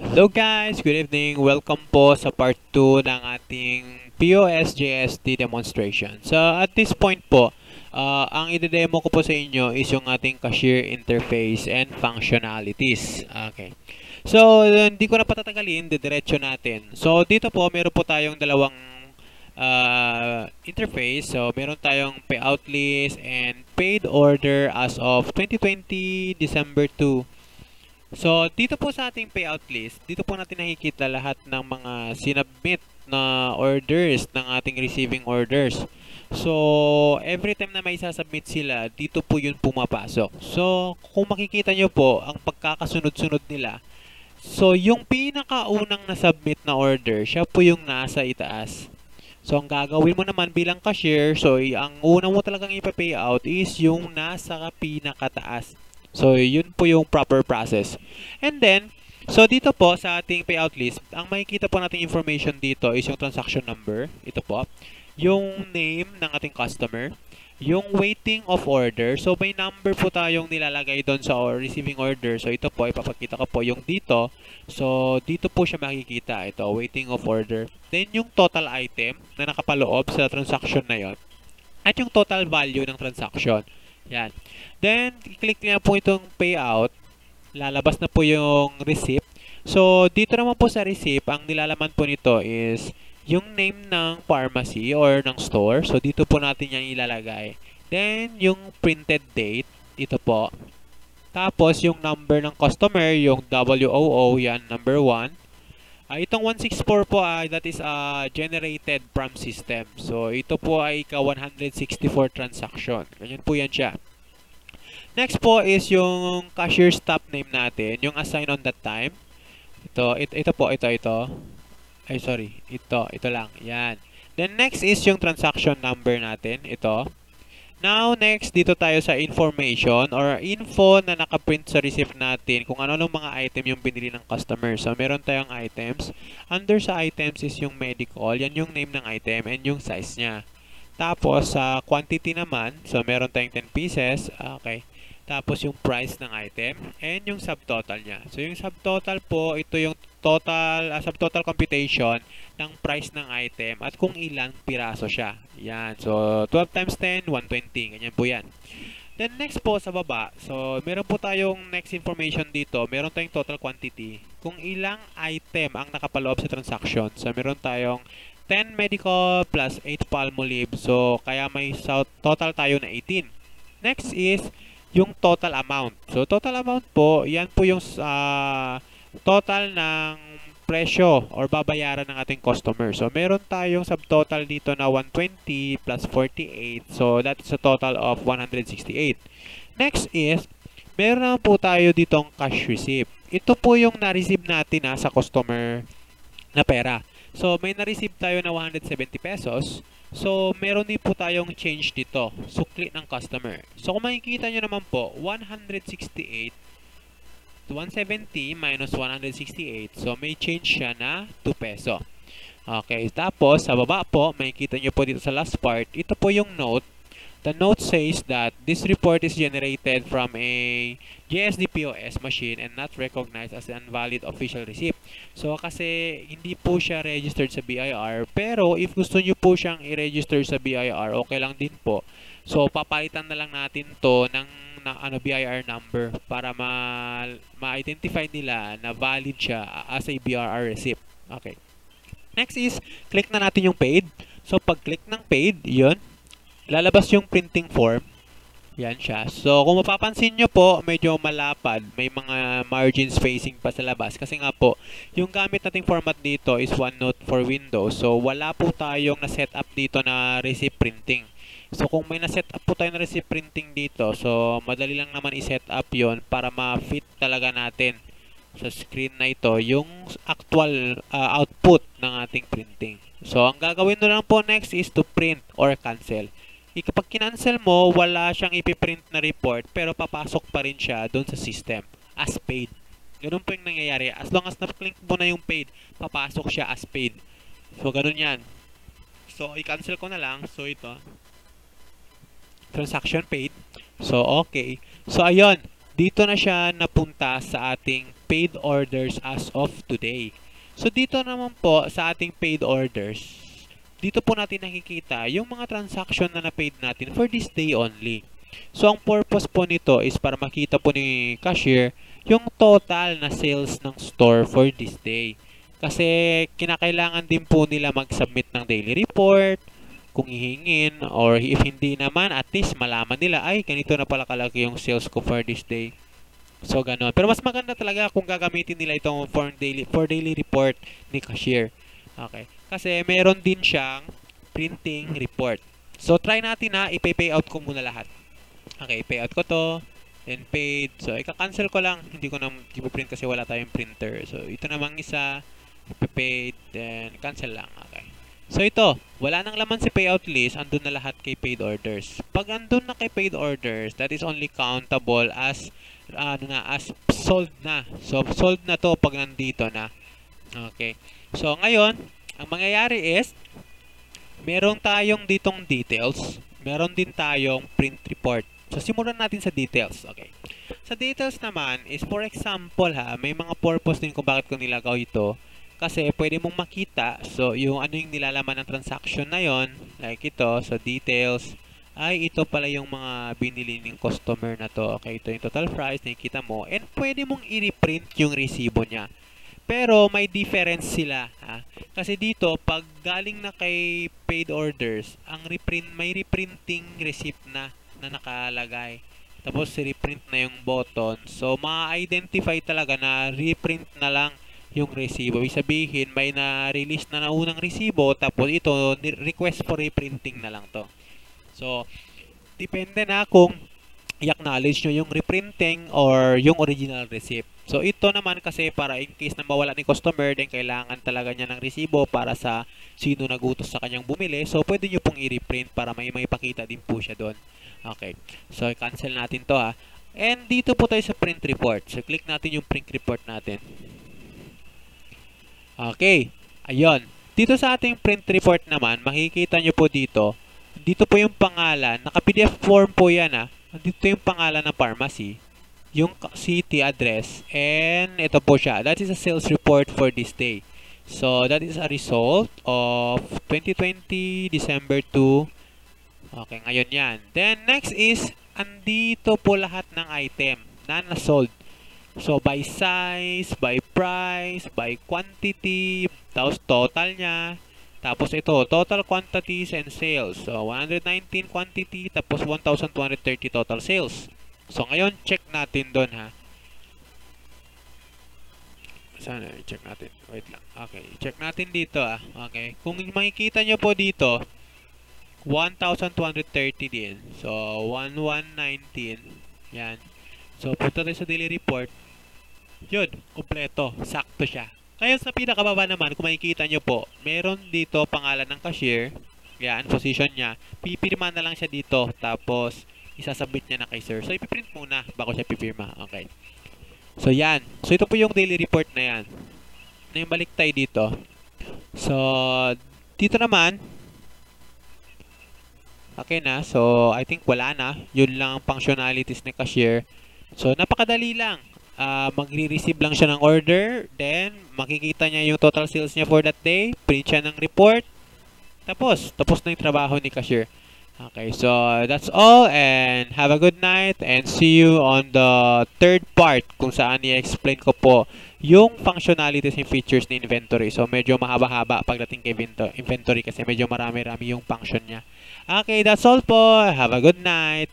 Hello guys, good evening. Welcome po sa part 2 ng ating POS JST demonstration. So at this point po, ang i-demo ko po sa inyo is yung ating cashier interface and functionalities. Okay. So hindi ko na patatagalin, didiretso natin. So dito po, meron po tayong dalawang interface. So meron tayong payout list and paid order as of 2020 December 2. So, dito po sa ating payout list, dito po natin nakikita lahat ng mga sinubmit na orders ng ating receiving orders. So, every time na may sasubmit sila, dito po yun pumapasok. So, kung makikita nyo po, ang pagkakasunod-sunod nila, so yung pinakaunang na-submit na order, siya po yung nasa itaas. So, ang gagawin mo naman bilang cashier, so ang una mo talagang ipa-payout is yung nasa pinakataas. So, yun po yung proper process. And then, so dito po sa ating payout list, ang makikita po nating information dito is yung transaction number. Ito po. Yung name ng ating customer. Yung waiting of order. So, may number po tayong nilalagay doon sa receiving order. So, ito po, ipapakita ko po yung dito. So, dito po siya makikita. Ito, waiting of order. Then, yung total item na nakapaloob sa transaction na yon. At yung total value ng transaction. Yan. Then, i-click niya po itong payout. Lalabas na po yung receipt. So, dito naman po sa receipt, ang nilalaman po nito is yung name ng pharmacy or ng store. So, dito po natin yan ilalagay. Then, yung printed date. Ito po. Tapos, yung number ng customer, yung WOO, yan, number 1. Itong 164 po that is generated from system. So, ito po ay ka-164 transaction. Ganyan po yan siya. Next po is yung cashier stop name natin, yung assign on that time. Ito po, ito. Ay, sorry. Ito lang. Yan. Then next is yung transaction number natin. Ito. Now, next, dito tayo sa information or info na nakaprint sa receipt natin kung ano mga item yung binili ng customer. So, meron tayong items. Under sa items is yung medical. Yan yung name ng item and yung size niya. Tapos, sa quantity naman, so meron tayong 10 pieces. Okay. Tapos, yung price ng item and yung subtotal niya. So, yung subtotal po, ito yung total, subtotal computation ng price ng item at kung ilang piraso siya. Yan. So, 12 times 10, 120. Ganyan po yan. Then, next po sa baba. So, meron po tayong next information dito. Meron tayong total quantity. Kung ilang item ang nakapaloob sa transaction. So, meron tayong 10 medical plus 8 palmolive. So, kaya may total tayo na 18. Next is yung total amount. So, total amount po, yan po yung total ng presyo or babayaran ng ating customer. So, meron tayong subtotal dito na 120 plus 48. So, that is a total of 168. Next is, meron po tayo ditong cash receipt. Ito po yung na-receive natin sa customer na pera. So, may na-receive tayo na 170 pesos. So, meron din po tayong change dito. Sukli ng customer. So, kung makikita nyo naman po, 168 170 minus 168. So, may change siya na 2 peso. Okay. Tapos, sa baba po, makikita nyo po dito sa last part, ito po yung note. The note says that this report is generated from a JSD POS machine and not recognized as an invalid official receipt. So, kasi hindi po siya registered sa BIR, pero if gusto nyo po siyang i-register sa BIR, okay lang din po. So, papalitan na lang natin to ng BIR number para ma-identify nila na valid siya as a BIR receipt. Okay. Next is, click na natin yung paid. So, pag-click ng paid, yun, lalabas yung printing form. Yan siya. So, kung mapapansin nyo po, medyo malapad. May mga margin spacing pa sa labas. Kasi nga po, yung gamit nating format dito is OneNote for Windows. So, wala po tayong na-set up dito na receipt printing. So, kung may na-set up po tayo na receipt printing dito, so, madali lang naman i-set up yon para ma-fit talaga natin sa screen na ito yung actual output ng ating printing. So, ang gagawin nyo lang po next is to print or cancel. Kapag kinancel mo, wala siyang ipiprint na report pero papasok pa rin siya doon sa system as paid. Ganun po yung nangyayari. As long as na-click mo na yung paid, papasok siya as paid. So, ganun yan. So, i-cancel ko na lang. So, ito. Transaction paid. So, okay. So, ayun. dito na siya napunta sa ating paid orders as of today. So dito naman po sa ating paid orders, dito po natin nakikita yung mga transaction na na-paid natin for this day only. So ang purpose po nito is para makita po ni cashier yung total na sales ng store for this day. Kasi kinakailangan din po nila mag-submit ng daily report kung hihingin, or if hindi naman, at least malaman nila, ay ganito na pala kalaki yung sales ko for this day. So ganon. Pero mas maganda talaga kung gagamitin nila itong for daily report ni cashier. Okay. Kasi meron din siyang printing report. So try natin na i-pay out ko muna lahat. Okay, pay out ko to. Then paid. So ika-cancel ko lang. Hindi ko na i-print kasi wala tayong printer. So ito namang isa, paid, then cancel lang. Okay. So ito, wala nang laman si payout list, andun na lahat kay paid orders. Pag andun na kay paid orders, that is only countable as as sold na. So sold na to pag nandito na. Okay. So ngayon, ang mangyayari is meron tayong ditong details, meron din tayong print report. So simulan natin sa details. Okay. Sa details naman is, for example may mga purpose din kung bakit ko nilagaw ito. Kasi pwede mong makita, so yung ano yung nilalaman ng transaction na yon, like ito, so details, ay ito pala yung mga binili ng customer na to. Okay, ito yung total price, nakikita mo, and pwede mong i-reprint yung resibo niya. Pero may difference sila, ha? Kasi dito, pag galing na kay paid orders, ang may reprinting receipt na nakalagay. Tapos reprint na yung button. So ma-identify talaga na reprint na lang yung resibo. Ibig sabihin, may na-release na naunang resibo, tapos ito, request for reprinting na lang to. So, depende na kung i-acknowledge nyo yung reprinting or yung original receipt. So, ito naman kasi para in case na mawala ni customer, then kailangan talaga niya ng resibo para sa sino nagutos sa kanyang bumili. So, pwede nyo pong i-reprint para may pakita din po siya doon. Okay. So, cancel natin to ha. And dito po tayo sa print report. So, click natin yung print report natin. Okay, ayun. Dito sa ating print report naman, makikita nyo po dito, dito po yung pangalan, naka-PDF form po yan dito yung pangalan ng pharmacy, yung city address, and ito po siya. That is a sales report for this day. So, that is a result of 2020 December 2. Okay, ngayon yan. Then, next is, andito po lahat ng item na na-sold. So, by size, by price, by quantity, tapos total niya. Tapos ito, total quantities and sales. So, 119 quantity, tapos 1,230 total sales. So, ngayon, check natin doon ha. Sana, check natin. Wait lang. Okay, check natin dito Okay, kung makikita nyo po dito, 1,230 din. So, 1,119. Yan. So, punta tayo sa daily report. Yun, kompleto. Sakto siya. Ngayon sa pinakababa naman, kung makikita nyo po, meron dito pangalan ng cashier. Yan, position niya. Pipirma na lang siya dito. Tapos, isasubmit niya na kay sir. So, ipiprint muna bago siya pipirma. Okay. So, yan. So, ito po yung daily report na yan. Na yung balik tayo dito. So, dito naman, okay na. So, I think wala na. Yun lang ang functionalities ng cashier. So, napakadali lang. Magre-receive lang siya ng order. Then, makikita niya yung total sales niya for that day. Print siya ng report. Tapos na yung trabaho ni cashier. Okay, so that's all. And have a good night. And see you on the third part kung saan i-explain ko po yung functionalities and features ni inventory. So, medyo mahaba-haba pagdating kay inventory kasi medyo marami-rami yung function niya. Okay, that's all po. Have a good night.